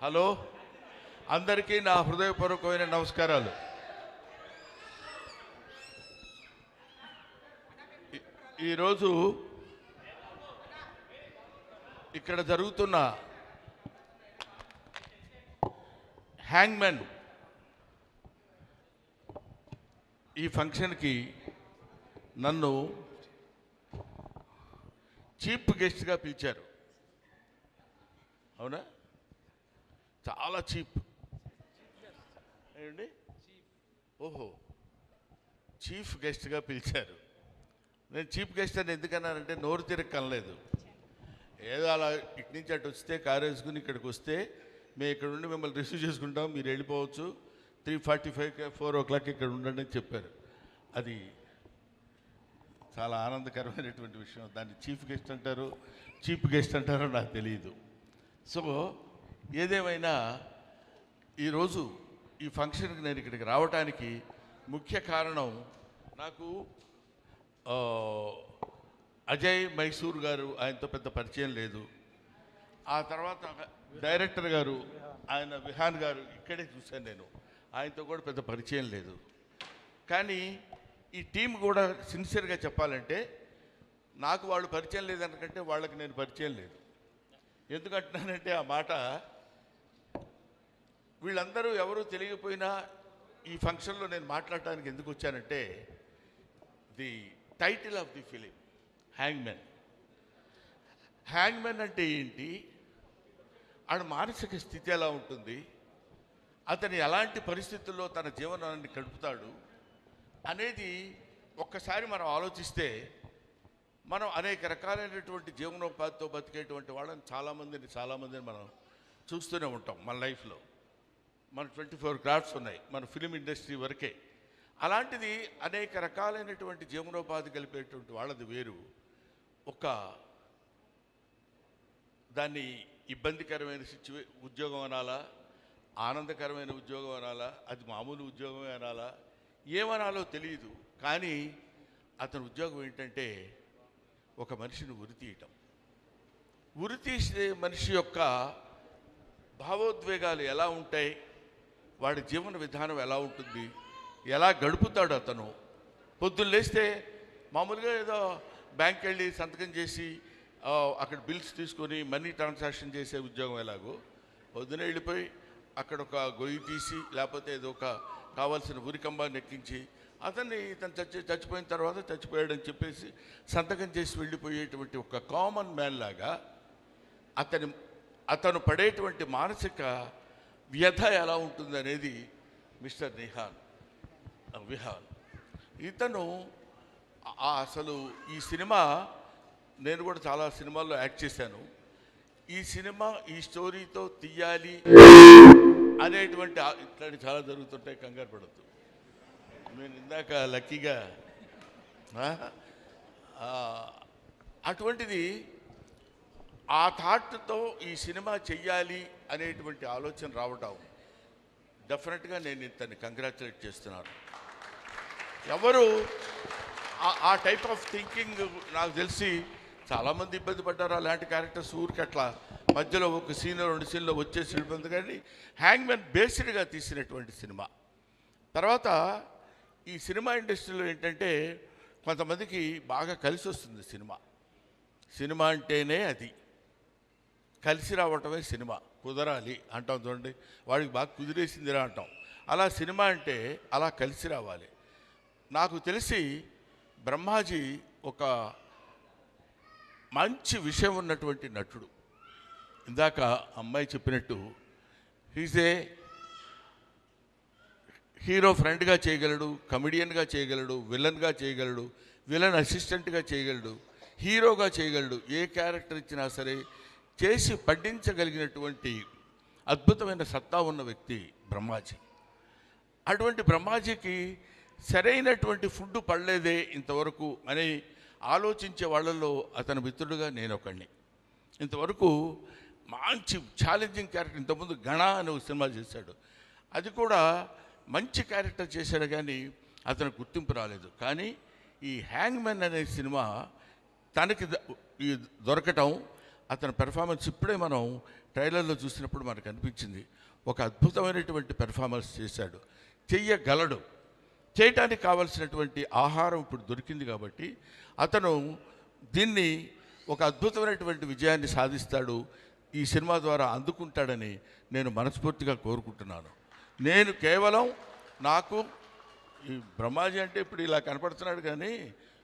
Hello, అందరికీ నా హృదయపూర్వకమైన నమస్కారాలు. ఈరోజు ఇక్కడ జరుగుతున్న హ్యాంగ్మెన్ ఈ ఫంక్షన్కి నన్ను చీఫ్ గెస్ట్గా పిలిచారు. అవునా? చాలా చీప్. ఏమండి? ఓహో, చీఫ్ గెస్ట్గా పిలిచారు. నేను చీఫ్ గెస్ట్ అని ఎందుకన్నానంటే నోరు తిరగలేదు. ఏదో అలా ఇటు నుంచి అటు వస్తే కారు వేసుకుని ఇక్కడికి వస్తే మేము ఇక్కడ ఉండి మిమ్మల్ని రిసీవ్ చేసుకుంటాం, మీరు వెళ్ళిపోవచ్చు, 3:45 4 o'clock ఇక్కడ ఉండండి అని చెప్పారు. అది చాలా ఆనందకరమైనటువంటి విషయం. దాన్ని చీఫ్ గెస్ట్ అంటారో నాకు తెలియదు. సో ఏదేమైనా ఈరోజు ఈ ఫంక్షన్కి నేను ఇక్కడికి రావడానికి ముఖ్య కారణం, నాకు అజయ్ మైసూర్ గారు, ఆయనతో పెద్ద పరిచయం లేదు. ఆ తర్వాత డైరెక్టర్ గారు, ఆయన విహాన్ గారు, ఇక్కడే చూశాను నేను, ఆయనతో కూడా పెద్ద పరిచయం లేదు. కానీ ఈ టీం కూడా సిన్సియర్గా చెప్పాలంటే నాకు వాళ్ళు పరిచయం లేదనుకంటే వాళ్ళకి నేను పరిచయం లేదు. ఎందుకంటున్నానంటే ఆ మాట, వీళ్ళందరూ ఎవరూ తెలియకపోయినా ఈ ఫంక్షన్లో నేను మాట్లాడటానికి ఎందుకు వచ్చానంటే, the title of the film Hangmen. Hangmen అంటే ఏంటి, ఆడ మానసిక స్థితి ఎలా ఉంటుంది, అతను ఎలాంటి పరిస్థితుల్లో తన జీవనాన్ని గడుపుతాడు అనేది ఒక్కసారి మనం ఆలోచిస్తే, మనం అనేక రకాలైనటువంటి జీవనోపాధితో బతికేటువంటి వాళ్ళని చాలామందిని మనం చూస్తూనే ఉంటాం మన లైఫ్లో. మన 24 క్రాఫ్ట్స్ ఉన్నాయి మన ఫిలిం ఇండస్ట్రీ వరకే. అలాంటిది అనేక రకాలైనటువంటి జీవనోపాధి కలిపేటువంటి వాళ్ళది వేరు. దాన్ని ఇబ్బందికరమైన ఉద్యోగం అనాలా, ఆనందకరమైన ఉద్యోగం అనాలా, అది మామూలు ఉద్యోగమే అనాలా, ఏమనాలో తెలియదు. కానీ అతని ఉద్యోగం ఏంటంటే ఒక మనిషిని ఉరితీసే మనిషి యొక్క భావోద్వేగాలు ఎలా ఉంటాయి, వాడి జీవన విధానం ఎలా ఉంటుంది, ఎలా గడుపుతాడు అతను. పొద్దున్న లేస్తే మామూలుగా ఏదో బ్యాంక్ వెళ్ళి సంతకం చేసి అక్కడ బిల్స్ తీసుకొని మనీ ట్రాన్సాక్షన్ చేసే ఉద్యోగం ఎలాగో, పొద్దున వెళ్ళిపోయి అక్కడ ఒక గొయ్యి తీసి లేకపోతే ఏదో ఒక కావాల్సిన ఉరికంబాన్ని ఎక్కించి ఇతను చచ్చిపోయిన తర్వాత చచ్చిపోయాడని చెప్పేసి సంతకం చేసి వెళ్ళిపోయేటువంటి ఒక కామన్ మ్యాన్ లాగా అతను పడేటువంటి మానసిక వ్యధ ఎలా ఉంటుంది అనేది మిస్టర్ విహాన్. ఇతను అసలు ఈ సినిమా, నేను కూడా చాలా సినిమాల్లో యాక్ట్ చేశాను. ఈ సినిమా ఈ స్టోరీతో తీయాలి అనేటువంటి ఇట్లాంటి చాలా జరుగుతుంటాయి, కంగారు పడద్దు. నేను ఇందాక లక్కీగా అటువంటిది ఆ థాట్తో ఈ సినిమా చెయ్యాలి అనేటువంటి ఆలోచన రావటం డెఫినెట్గా నేను ఇతన్ని కంగ్రాచులేట్ చేస్తున్నాను. ఎవరు ఆ టైప్ ఆఫ్ థింకింగ్ నాకు తెలిసి చాలామంది ఇబ్బంది పడ్డారు. అలాంటి క్యారెక్టర్స్ ఊరికి అట్లా మధ్యలో ఒక సీన్ 2 సీన్లో వచ్చేసి వెళ్ళిపోయింది. కానీ హ్యాంగ్మెన్ బేస్డ్గా తీసినటువంటి సినిమా. తర్వాత ఈ సినిమా ఇండస్ట్రీలో ఏంటంటే కొంతమందికి బాగా కలిసి వస్తుంది సినిమా అంటేనే అది కలిసి రావటమే సినిమా. కుదరాలి అంటాం చూడండి, వాడికి బాగా కుదిరేసిందిరా అంటాం. అలా సినిమా అంటే అలా కలిసి రావాలి. నాకు తెలిసి బ్రహ్మాజీ ఒక మంచి విషయం ఉన్నటువంటి నటుడు. ఇందాక అమ్మాయి చెప్పినట్టు హీజ్ ఏ హీరో ఫ్రెండ్గా చేయగలడు, కమెడియన్గా చేయగలడు, విలన్గా చేయగలడు, విలన్ అసిస్టెంట్గా చేయగలడు, హీరోగా చేయగలడు. ఏ క్యారెక్టర్ ఇచ్చినా సరే చేసి పడ్డించగలిగినటువంటి అద్భుతమైన సత్తా ఉన్న వ్యక్తి బ్రహ్మాజీ. అటువంటి బ్రహ్మాజీకి సరైనటువంటి ఫుడ్ పడలేదే ఇంతవరకు అని ఆలోచించే వాళ్ళల్లో అతని మిత్రుడుగా నేను ఒకడిని. ఇంతవరకు మంచి ఛాలెంజింగ్ క్యారెక్టర్, ఇంతకుముందు గణ అనే ఒక సినిమా చేశాడు, అది కూడా మంచి క్యారెక్టర్ చేశాడు, కానీ అతనికి గుర్తింపు రాలేదు. కానీ ఈ హ్యాంగ్మెన్ అనే సినిమా తనకి దొరకటం, అతని పెర్ఫార్మెన్స్ ఇప్పుడే మనం ట్రైలర్లో చూసినప్పుడు మనకు అనిపించింది. ఒక అద్భుతమైనటువంటి పెర్ఫార్మెన్స్ చేశాడు, చెయ్యగలడు. చేయటానికి కావలసినటువంటి ఆహారం ఇప్పుడు దొరికింది కాబట్టి అతను దీన్ని ఒక అద్భుతమైనటువంటి విజయాన్ని సాధిస్తాడు, ఈ సినిమా ద్వారా అందుకుంటాడని నేను మనస్ఫూర్తిగా కోరుకుంటున్నాను. నేను కేవలం నాకు ఈ బ్రహ్మాజీ అంటే ఇప్పుడు ఇలా కనపడుతున్నాడు, కానీ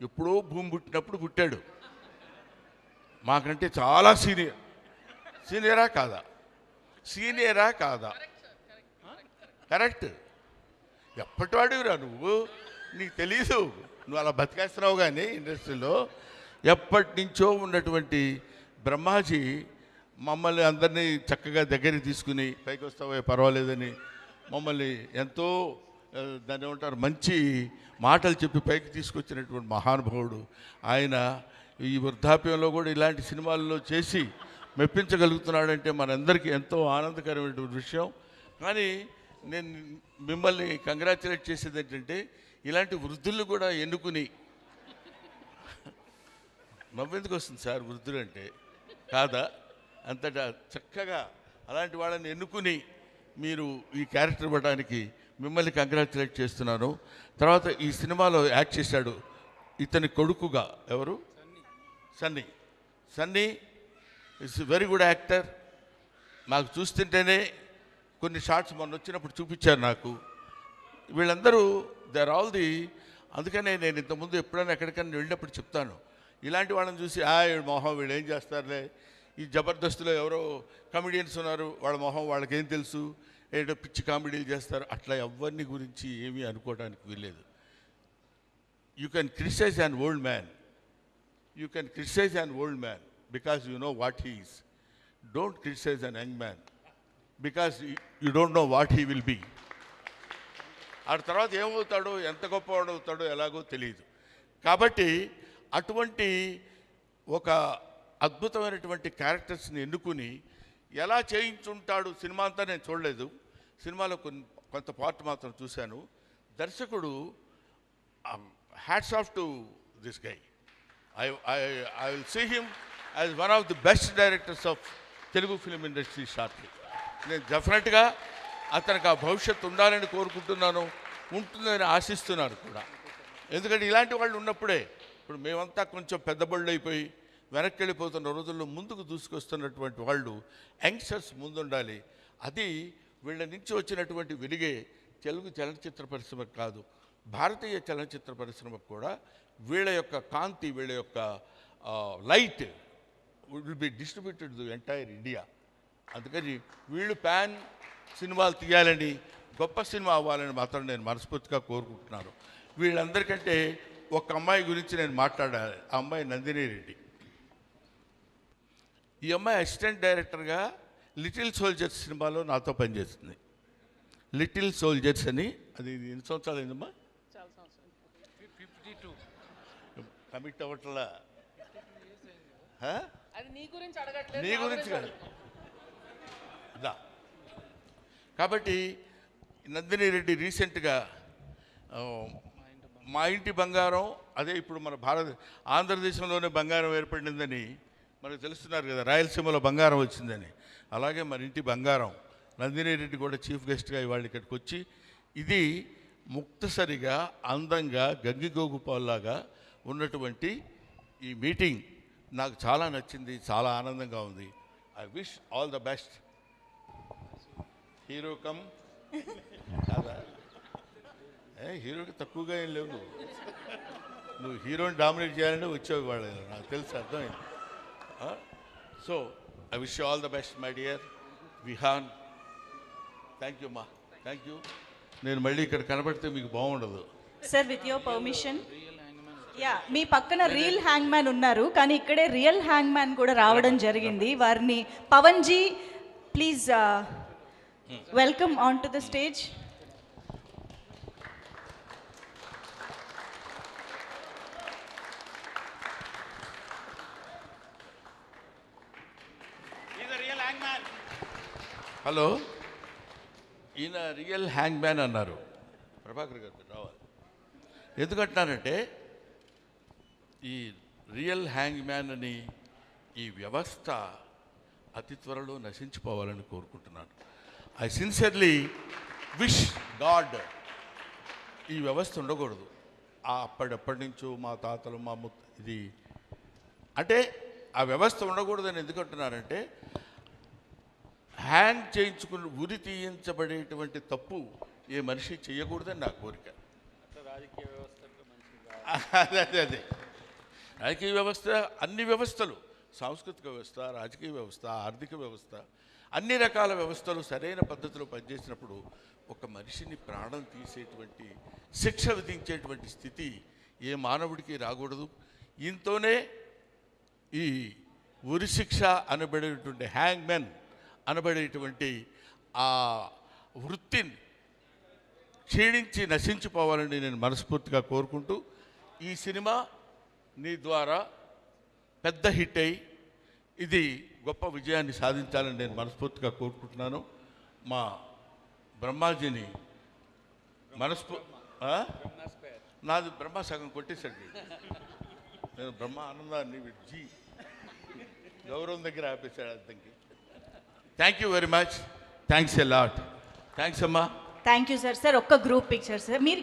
ఎప్పుడో భూమి పుట్టినప్పుడు పుట్టాడు. మాకంటే చాలా సీనియరా కాదా? కరెక్ట్. ఎప్పటివాడివిరా నువ్వు, నీకు తెలీదు, నువ్వు అలా బతికేస్తున్నావు. కానీ ఇండస్ట్రీలో ఎప్పటి నుంచో ఉన్నటువంటి బ్రహ్మాజీ మమ్మల్ని అందరినీ చక్కగా దగ్గరికి తీసుకుని పైకి వస్తావే పర్వాలేదని మమ్మల్ని ఎంతో దాన్ని ఏమంటారు మంచి మాటలు చెప్పి పైకి తీసుకొచ్చినటువంటి మహానుభావుడు ఆయన. ఈ వృద్ధాప్యంలో కూడా ఇలాంటి సినిమాల్లో చేసి మెప్పించగలుగుతున్నాడంటే మనందరికీ ఎంతో ఆనందకరమైనటువంటి విషయం. కానీ నేను మిమ్మల్ని కంగ్రాచులేట్ చేసేది ఏంటంటే ఇలాంటి వృద్ధులు కూడా ఎన్నుకుని, నవ్వెందుకు వస్తుంది సార్ వృద్ధులు అంటే, కాదా, అంతటా చక్కగా అలాంటి వాళ్ళని ఎన్నుకుని మీరు ఈ క్యారెక్టర్ ఇవ్వడానికి మిమ్మల్ని కంగ్రాచులేట్ చేస్తున్నాను. తర్వాత ఈ సినిమాలో యాక్ట్ చేశాడు ఇతని కొడుకుగా ఎవరు, Sunny is very good actor. నాకు చూస్తుంటేనే కొన్ని షార్ట్స్ మొన్న వచ్చినప్పుడు చూపించారు నాకు. వీళ్ళందరూ దే ఆర్ ఆల్ ది, అందుకనే నేను ఇంతకుముందు ఎప్పుడైనా ఎక్కడికైనా వెళ్ళినప్పుడు చెప్తాను, ఇలాంటి వాళ్ళని చూసి మొహం వీళ్ళు ఏం చేస్తారులే, ఈ జబర్దస్త్లో ఎవరో కామెడియన్స్ ఉన్నారు, వాళ్ళ మొహం వాళ్ళకేం తెలుసు, ఏదో పిచ్చి కామెడీలు చేస్తారు, అట్లా ఎవరిని గురించి ఏమీ అనుకోవడానికి వీల్లేదు. You can criticise an old man, because you know what he is. Don't criticise an young man because you don't know what he will be. ఆ తర్వాత ఏమవుతాడో, ఎంత గొప్పవాడవుతాడో ఎలాగో తెలియదు. కాబట్టి అటువంటి ఒక అద్భుతమైనటువంటి క్యారెక్టర్స్ని ఎన్నుకుని ఎలా చేయించుంటాడు. సినిమా అంతా నేను చూడలేదు, సినిమాలో కొంత పార్ట్ మాత్రం చూశాను. దర్శకుడు hats off to this guy. I will see him as one of the best directors of Telugu film industry shortly. నేను డెఫినెట్గా అతనికి ఆ భవిష్యత్తు ఉండాలని కోరుకుంటున్నాను, ఉంటుందని ఆశిస్తున్నాను కూడా. ఎందుకంటే ఇలాంటి వాళ్ళు ఉన్నప్పుడే, ఇప్పుడు మేమంతా కొంచెం పెద్ద బళ్ళు అయిపోయి వెనక్కి వెళ్ళిపోతున్న రోజుల్లో ముందుకు దూసుకొస్తున్నటువంటి వాళ్ళు యంగ్స్టర్స్ ముందుండాలి. అది వీళ్ళ నుంచి వచ్చినటువంటి వెలుగే తెలుగు చలనచిత్ర పరిశ్రమకు కాదు, భారతీయ చలనచిత్ర పరిశ్రమకు కూడా వీళ్ళ యొక్క కాంతి, వీళ్ళ యొక్క light will be distributed to entire India. అందుకని వీళ్ళు ప్యాన్ సినిమాలు తీయాలని, గొప్ప సినిమా అవ్వాలని మాత్రం నేను మనస్ఫూర్తిగా కోరుకుంటున్నాను. వీళ్ళందరికంటే ఒక అమ్మాయి గురించి నేను మాట్లాడాలి. ఆ అమ్మాయి నందిని రెడ్డి. ఈ అమ్మాయి అసిస్టెంట్ డైరెక్టర్గా లిటిల్ సోల్జర్స్ సినిమాలో నాతో పనిచేస్తుంది. లిటిల్ సోల్జర్స్ అని, అది ఎన్ని సంవత్సరాలు అయిందమ్మా? కమిట్ అవ్వట్లా. నీ గురించి కాదు. కాబట్టి నందిని రెడ్డి రీసెంట్గా మా ఇంటి బంగారం, అదే ఇప్పుడు మన ఆంధ్రదేశంలోనే బంగారం ఏర్పడిందని మనకు తెలుస్తున్నారు కదా, రాయలసీమలో బంగారం వచ్చిందని. అలాగే మన ఇంటి బంగారం నందిని రెడ్డి కూడా చీఫ్ గెస్ట్గా ఇవాళ ఇక్కడికి వచ్చి, ఇది ముక్తసరిగా అందంగా గంగిగోగుపాల్లాగా ఉన్నటువంటి ఈ మీటింగ్ నాకు చాలా నచ్చింది, చాలా ఆనందంగా ఉంది. I wish all the best. Hero come కాదా, హీరోకి తక్కువగా ఏం లేవు, నువ్వు హీరోని డామినేట్ చేయాలంటే వచ్చావు వాళ్ళు, నాకు తెలుసు, అర్థమైంది. So I wish all the best my dear Vihaan. Thank you అమ్మా, థ్యాంక్ యూ. నేను మళ్ళీ ఇక్కడ కనబడితే మీకు బాగుండదు. Sir with your permission, yeah, మీ పక్కన రియల్ హ్యాంగ్ మ్యాన్ ఉన్నారు, కానీ ఇక్కడే రియల్ హ్యాంగ్ మ్యాన్ కూడా రావడం జరిగింది. వారిని Pawan ji please welcome on to the stage. Hello, ఈయన రియల్ హ్యాంగ్ మ్యాన్ అన్నారు. ప్రభాకర్ గారు రావాలి. ఎందుకంటున్నానంటే ఈ రియల్ హ్యాంగ్ మ్యాన్ అని ఈ వ్యవస్థ అతి త్వరలో నశించిపోవాలని కోరుకుంటున్నాను. ఐ సిన్సియర్లీ విష్ గాడ్ ఈ వ్యవస్థ ఉండకూడదు. అప్పటి నుంచో మా తాతలు మా ఇది అంటే ఆ వ్యవస్థ ఉండకూడదని ఎందుకు అంటున్నారంటే, హ్యాంగ్ చేయించుకుని ఉరి తీయించబడేటువంటి తప్పు ఏ మనిషి చేయకూడదని నా కోరిక. అదే రాజకీయ వ్యవస్థ, అన్ని వ్యవస్థలు, సాంస్కృతిక వ్యవస్థ, రాజకీయ వ్యవస్థ, ఆర్థిక వ్యవస్థ, అన్ని రకాల వ్యవస్థలు సరైన పద్ధతిలో పనిచేసినప్పుడు ఒక మనిషిని ప్రాణం తీసేటువంటి శిక్ష విధించేటువంటి స్థితి ఏ మానవుడికి రాకూడదు. ఇంతోనే ఈ ఉరి శిక్ష అనబడేటువంటి హ్యాంగ్మెన్ అనబడేటువంటి ఆ వృత్తిని క్షీణించి నశించిపోవాలని నేను మనస్ఫూర్తిగా కోరుకుంటూ, ఈ సినిమా నీ ద్వారా పెద్ద హిట్ అయ్యి ఇది గొప్ప విజయాన్ని సాధించాలని నేను మనస్ఫూర్తిగా కోరుకుంటున్నాను. మా బ్రహ్మాజీని నాది బ్రహ్మ సగం కొట్టేశాడు. నేను బ్రహ్మ ఆనందాన్ని జీ గౌరవం దగ్గర ఆపేశాడు అతనికి. Thank you very much. Thanks a lot. Thanks అమ్మా. Thank you sir. సార్ ఒక్క గ్రూప్ పిక్చర్ సార్ మీరు